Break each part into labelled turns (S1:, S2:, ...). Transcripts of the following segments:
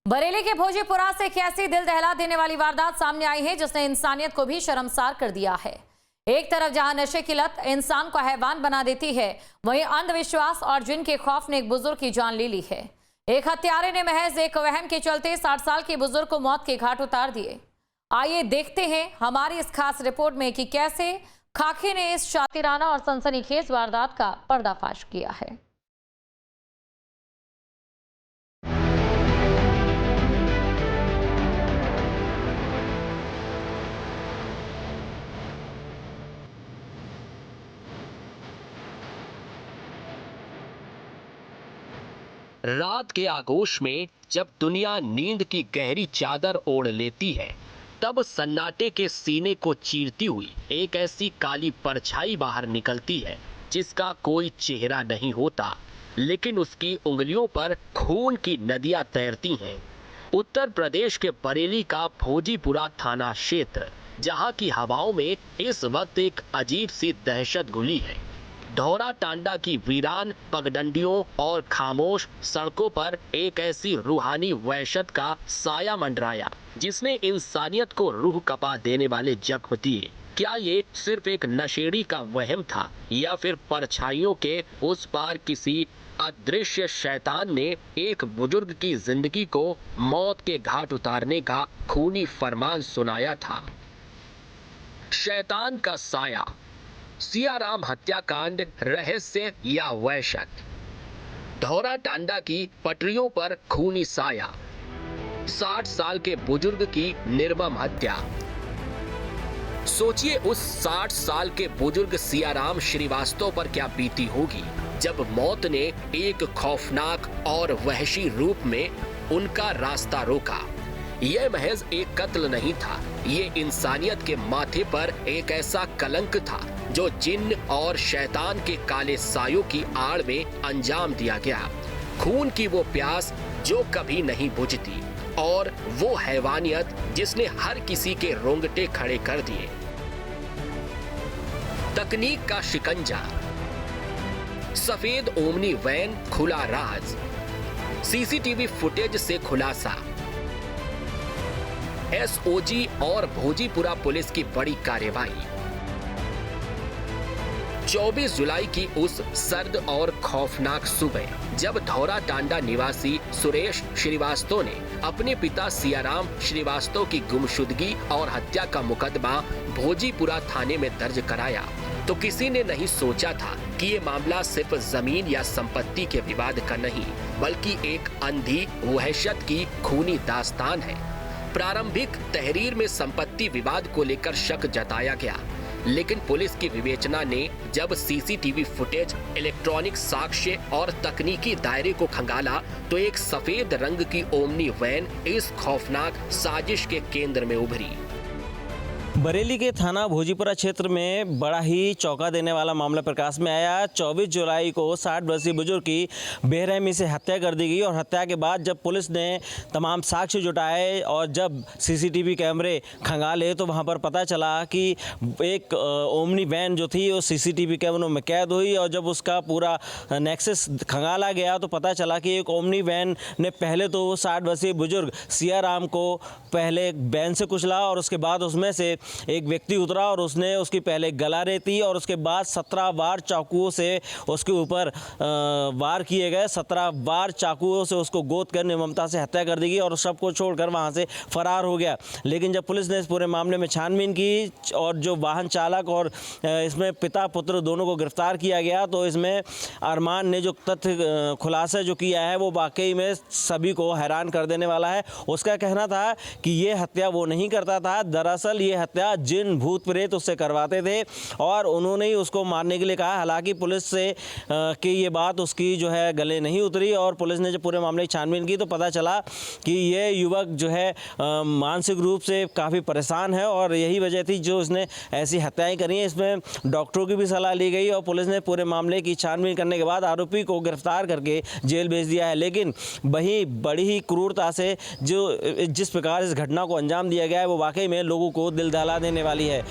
S1: बरेली के भोजीपुरा से एक ऐसी दिल दहला देने वाली वारदात सामने आई है जिसने इंसानियत को भी शर्मसार कर दिया है। एक तरफ जहां नशे की लत इंसान को हैवान बना देती है, वहीं अंधविश्वास और जिन के खौफ ने एक बुजुर्ग की जान ले ली है। एक हत्यारे ने महज एक वहम के चलते 60 साल के बुजुर्ग को मौत के घाट उतार दिए। आइए देखते हैं हमारी इस खास रिपोर्ट में कि कैसे खाकी ने इस शातिराना और सनसनीखेज वारदात का पर्दाफाश किया है।
S2: रात के आगोश में जब दुनिया नींद की गहरी चादर ओढ़ लेती है, तब सन्नाटे के सीने को चीरती हुई एक ऐसी काली परछाई बाहर निकलती है जिसका कोई चेहरा नहीं होता, लेकिन उसकी उंगलियों पर खून की नदियां तैरती हैं। उत्तर प्रदेश के बरेली का भोजीपुरा थाना क्षेत्र, जहां की हवाओं में इस वक्त एक अजीब सी दहशत घुली है। धौरा टांडा की वीरान पगडंडियों और खामोश सड़कों पर एक ऐसी रूहानी वहशत का साया मंडराया जिसने इंसानियत को रूह कपा देने वाले जख्म दिए। क्या ये सिर्फ एक नशेड़ी का वहम था या फिर परछाइयों के उस पार किसी अदृश्य शैतान ने एक बुजुर्ग की जिंदगी को मौत के घाट उतारने का खूनी फरमान सुनाया था। शैतान का साया, सियाराम हत्याकांड, रहस्य या वहशत। धौरा टांडा की पटरियों पर खूनी साया, 60 साल के बुजुर्ग की निर्मम हत्या। सोचिए उस 60 साल के बुजुर्ग सियाराम श्रीवास्तव पर क्या बीती होगी जब मौत ने एक खौफनाक और वहशी रूप में उनका रास्ता रोका। यह महज एक कत्ल नहीं था, ये इंसानियत के माथे पर एक ऐसा कलंक था जो जिन्न और शैतान के काले सायों की आड़ में अंजाम दिया गया। खून की वो प्यास जो कभी नहीं बुझती और वो हैवानियत जिसने हर किसी के रोंगटे खड़े कर दिए। तकनीक का शिकंजा, सफेद ओमनी वैन खुला राज, सीसीटीवी फुटेज से खुलासा। एसओजी और भोजीपुरा पुलिस की बड़ी कार्रवाई। 24 जुलाई की उस सर्द और खौफनाक सुबह जब धौरा टांडा निवासी सुरेश श्रीवास्तव ने अपने पिता सियाराम श्रीवास्तव की गुमशुदगी और हत्या का मुकदमा भोजीपुरा थाने में दर्ज कराया, तो किसी ने नहीं सोचा था कि ये मामला सिर्फ जमीन या संपत्ति के विवाद का नहीं, बल्कि एक अंधी वहशत की खूनी दास्तान है। प्रारंभिक तहरीर में संपत्ति विवाद को लेकर शक जताया गया, लेकिन पुलिस की विवेचना ने जब सीसीटीवी फुटेज, इलेक्ट्रॉनिक साक्ष्य और तकनीकी दायरे को खंगाला, तो एक सफेद रंग की ओमनी वैन इस खौफनाक साजिश के केंद्र में उभरी।
S3: बरेली के थाना भोजीपुरा क्षेत्र में बड़ा ही चौंका देने वाला मामला प्रकाश में आया। 24 जुलाई को 60 वर्षीय बुजुर्ग की बेरहमी से हत्या कर दी गई और हत्या के बाद जब पुलिस ने तमाम साक्ष्य जुटाए और जब सीसीटीवी कैमरे खंगाले, तो वहां पर पता चला कि एक ओमनी वैन जो थी वो सीसीटीवी कैमरों में कैद हुई और जब उसका पूरा नेक्सस खंगाला गया तो पता चला कि एक ओमनी वैन ने पहले तो 60 वर्षीय बुजुर्ग सियाराम को पहले वैन से कुचला और उसके बाद उसमें से एक व्यक्ति उतरा और उसने उसकी पहले गला रेती और उसके बाद 17 बार चाकुओं से उसके ऊपर वार किए गए। 17 बार चाकुओं से उसको गोद कर निर्ममता से हत्या कर दी गई और शव को छोड़कर वहां से फरार हो गया। लेकिन जब पुलिस ने इस पूरे मामले में छानबीन की और जो वाहन चालक और इसमें पिता पुत्र दोनों को गिरफ्तार किया गया, तो इसमें अरमान ने जो तथ्य खुलासा जो किया है वो वाकई में सभी को हैरान कर देने वाला है। उसका कहना था कि ये हत्या वो नहीं करता था, दरअसल ये हत्या जिन भूत प्रेत उससे करवाते थे और उन्होंने ही उसको मारने के लिए कहा। हालांकि पुलिस से कि ये बात उसकी जो है गले नहीं उतरी और पुलिस ने जब पूरे मामले की छानबीन की तो पता चला कि ये युवक जो है मानसिक रूप से काफ़ी परेशान है और यही वजह थी जो उसने ऐसी हत्याएं करी हैं। इसमें डॉक्टरों की भी सलाह ली गई और पुलिस ने पूरे मामले की छानबीन करने के बाद आरोपी को गिरफ्तार करके जेल भेज दिया है। लेकिन वहीं बड़ी ही क्रूरता से जिस प्रकार इस घटना को अंजाम दिया गया है वो वाकई में लोगों को दिल दहला देने वाली है।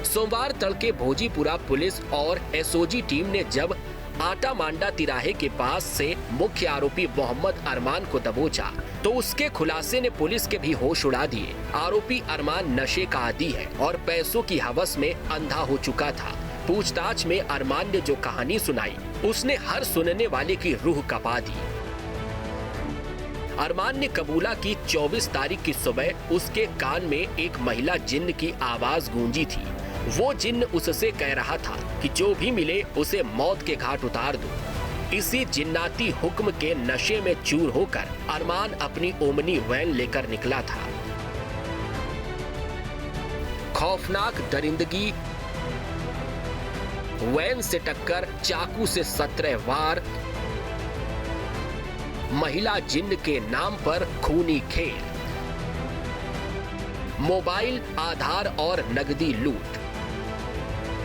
S2: सोमवार तड़के भोजीपुरा पुलिस और एसओजी टीम ने जब आटा मांडा तिराहे के पास से मुख्य आरोपी मोहम्मद अरमान को दबोचा, तो उसके खुलासे ने पुलिस के भी होश उड़ा दिए। आरोपी अरमान नशे का आदी है और पैसों की हवस में अंधा हो चुका था। पूछताछ में अरमान ने जो कहानी सुनाई उसने हर सुनने वाले की रूह कपा दी। अरमान ने कबूला कि 24 तारीख की सुबह उसके कान में एक महिला जिन्न की आवाज गूंजी थी। वो जिन्न उससे कह रहा था कि जो भी मिले उसे मौत के घाट उतार दो। इसी जिन्नाती हुक्म के नशे में चूर होकर अरमान अपनी ओमनी वैन लेकर निकला था। खौफनाक दरिंदगी, वैन से टक्कर, चाकू से 17 वार, महिला जिन्न के नाम पर खूनी खेल, मोबाइल, आधार और नगदी लूट।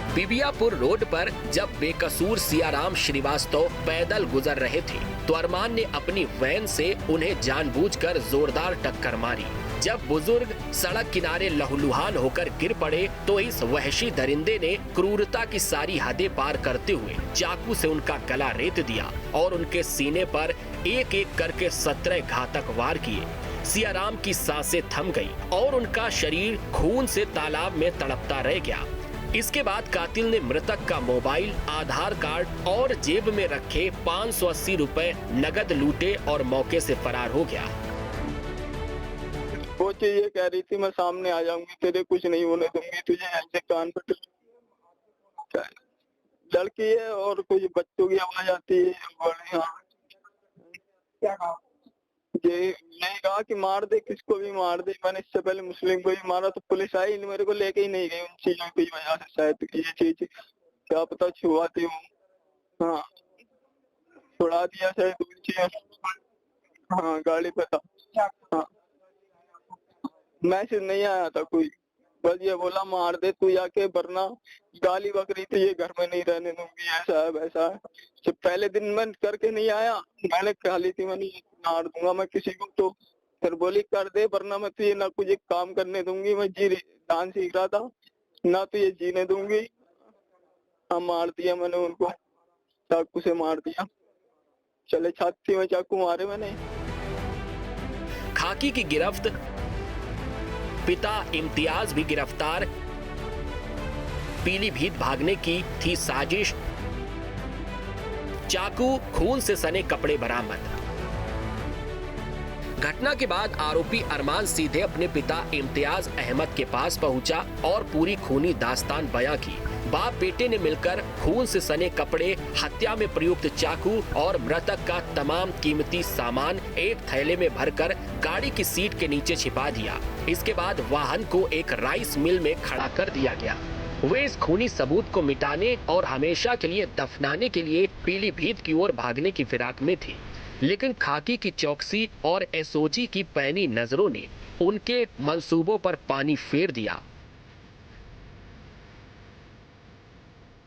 S2: बिबियापुर रोड पर जब बेकसूर सियाराम श्रीवास्तव पैदल गुजर रहे थे तो अरमान ने अपनी वैन से उन्हें जानबूझकर जोरदार टक्कर मारी। जब बुजुर्ग सड़क किनारे लहूलुहान होकर गिर पड़े तो इस वहशी दरिंदे ने क्रूरता की सारी हदें पार करते हुए चाकू से उनका गला रेत दिया और उनके सीने पर एक एक करके 17 घातक वार किए। सियाराम की सांसें थम गई और उनका शरीर खून से तालाब में तड़पता रह गया। इसके बाद कातिल ने मृतक का मोबाइल, आधार कार्ड और जेब में रखे 580 रुपए नगद लूटे और मौके से फरार हो गया।
S4: वो चीज ये कह रही थी मैं सामने आ जाऊंगी, तेरे कुछ नहीं होने दूंगी, तुझे ऐसे कान पर लड़की है और कुछ बच्चों की आवाज आती है। क्या कहा? ये नहीं कहा कि मार दे, किसको भी मार दे। मैंने इससे पहले मुस्लिम को भी मारा तो पुलिस आई, मेरे को लेके ही नहीं गई उन चीजों की वजह से। शायद ये चीज क्या पता छुआती हूँ। हाँ, छुड़ा दिया शायद। हाँ, गाड़ी पे था। हाँ, मैसेज नहीं आया था कोई, बस ये बोला मार दे तू जाके, वरना गाली बक रही थी ये घर में नहीं रहने दूंगी, ऐसा है वैसा है। जब पहले दिन मैं करके नहीं आया, मैंने कहा ली थी मैंने मार दूंगा मैं किसी को, तो फिर बोली कर दे वरना मैं तुझे ना कुछ एक काम करने दूंगी। मैं डांस सीख रहा था ना, तुझे जीने दूंगी। हाँ, मार दिया मैंने उनको, चाकू से मार दिया। चले छाती में चाकू मारे मैंने।
S2: खाकी की गिरफ्त, पिता इम्तियाज भी गिरफ्तार। पीलीभीत भागने की थी साजिश, चाकू, खून से सने कपड़े बरामद। घटना के बाद आरोपी अरमान सीधे अपने पिता इम्तियाज अहमद के पास पहुंचा और पूरी खूनी दास्तान बयां की। बाप बेटे ने मिलकर खून से सने कपड़े, हत्या में प्रयुक्त चाकू और मृतक का तमाम कीमती सामान एक थैले में भरकर गाड़ी की सीट के नीचे छिपा दिया। इसके बाद वाहन को एक राइस मिल में खड़ा कर दिया गया। वे इस खूनी सबूत को मिटाने और हमेशा के लिए दफनाने के लिए पीलीभीत की ओर भागने की फिराक में थे, लेकिन खाकी की चौकसी और एसओजी की पैनी नजरों ने उनके मंसूबों पर पानी फेर दिया।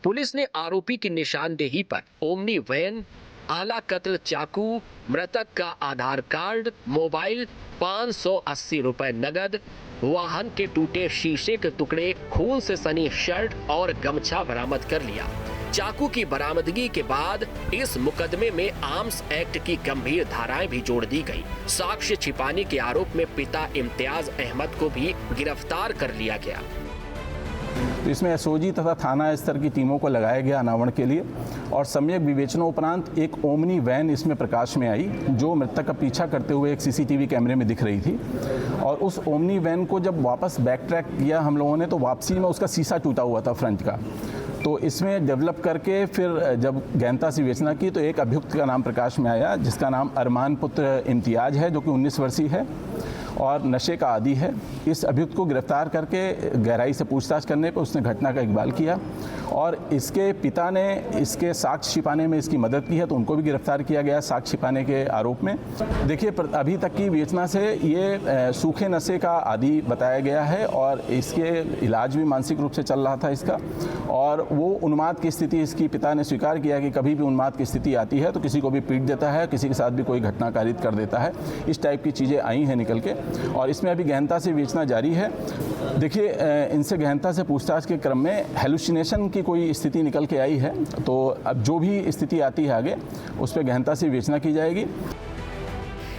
S2: पुलिस ने आरोपी की निशानदेही पर ओमनी वैन, आला कत्ल चाकू, मृतक का आधार कार्ड, मोबाइल, 580 रुपए नगद, वाहन के टूटे शीशे के टुकड़े, खून से सनी शर्ट और गमछा बरामद कर लिया। चाकू की बरामदगी के बाद इस मुकदमे में आर्म्स एक्ट की गंभीर धाराएं भी जोड़ दी गई। साक्ष्य छिपाने के आरोप में पिता इम्तियाज अहमद को भी गिरफ्तार कर लिया गया।
S5: तो इसमें एसओजी तथा थाना स्तर की टीमों को लगाया गया अनावरण के लिए और सम्यक विवेचनोपरांत एक ओमनी वैन इसमें प्रकाश में आई जो मृतक का पीछा करते हुए एक सीसीटीवी कैमरे में दिख रही थी। और उस ओमनी वैन को जब वापस बैक ट्रैक किया हम लोगों ने तो वापसी में उसका शीशा टूटा हुआ था फ्रंट का। तो इसमें डेवलप करके फिर जब गहनता से विवेचना की तो एक अभियुक्त का नाम प्रकाश में आया जिसका नाम अरमान पुत्र इम्तियाज है, जो कि 19 वर्षीय है और नशे का आदी है। इस अभियुक्त को गिरफ्तार करके गहराई से पूछताछ करने पर उसने घटना का इकबाल किया और इसके पिता ने इसके साक्ष्य छिपाने में इसकी मदद की है, तो उनको भी गिरफ्तार किया गया साक्ष्य छिपाने के आरोप में। देखिए, अभी तक की विवेचना से ये सूखे नशे का आदी बताया गया है और इसके इलाज भी मानसिक रूप से चल रहा था इसका, और वो उन्माद की स्थिति इसकी पिता ने स्वीकार किया कि कभी भी उन्माद की स्थिति आती है तो किसी को भी पीट देता है, किसी के साथ भी कोई घटना कारित कर देता है। इस टाइप की चीज़ें आई हैं निकल के और इसमें अभी गहनता से विवेचना जारी है। देखिए, इनसे गहनता से पूछताछ के क्रम में हेलुसिनेशन की कोई स्थिति निकल के आई है, तो अब जो भी स्थिति आती है आगे उस पर गहनता से विवेचना की जाएगी।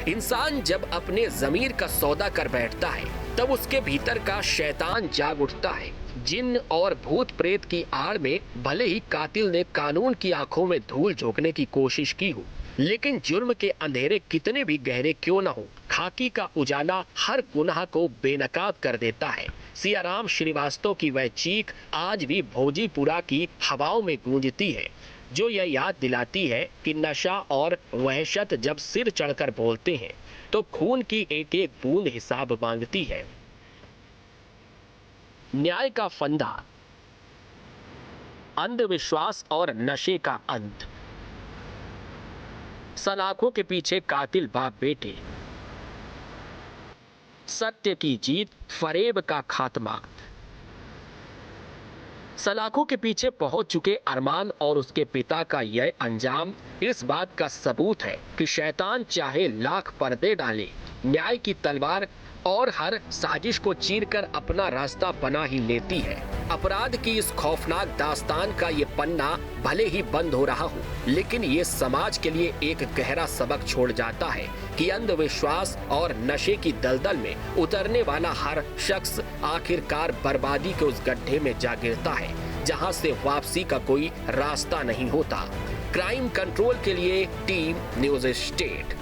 S2: इंसान जब अपने ज़मीर का सौदा कर बैठता है तब उसके भीतर का शैतान जाग उठता है। जिन और भूत प्रेत की आड़ में भले ही कातिल ने कानून की आंखों में धूल झोंकने की कोशिश की हो, लेकिन जुर्म के अंधेरे कितने भी गहरे क्यों न हो, खाकी का उजाला हर गुनाह को बेनकाब कर देता है। सियाराम श्रीवास्तव की वह चीख आज भी भोजीपुरा की हवाओं में गूंजती है, जो यह याद दिलाती है कि नशा और वहशत जब सिर चढ़कर बोलते हैं तो खून की एक एक बूंद हिसाब मांगती है। न्याय का फंदा, अंधविश्वास और नशे का अंत, सलाखों के पीछे कातिल बाप बेटे, सत्य की जीत, फरेब का खात्मा। सलाखों के पीछे पहुंच चुके अरमान और उसके पिता का यह अंजाम इस बात का सबूत है कि शैतान चाहे लाख पर्दे डाले, न्याय की तलवार और हर साजिश को चीरकर अपना रास्ता बना ही लेती है। अपराध की इस खौफनाक दास्तान का ये पन्ना भले ही बंद हो रहा हो, लेकिन ये समाज के लिए एक गहरा सबक छोड़ जाता है कि अंधविश्वास और नशे की दलदल में उतरने वाला हर शख्स आखिरकार बर्बादी के उस गड्ढे में जा गिरता है जहां से वापसी का कोई रास्ता नहीं होता। क्राइम कंट्रोल के लिए टीम न्यूज़ स्टेट।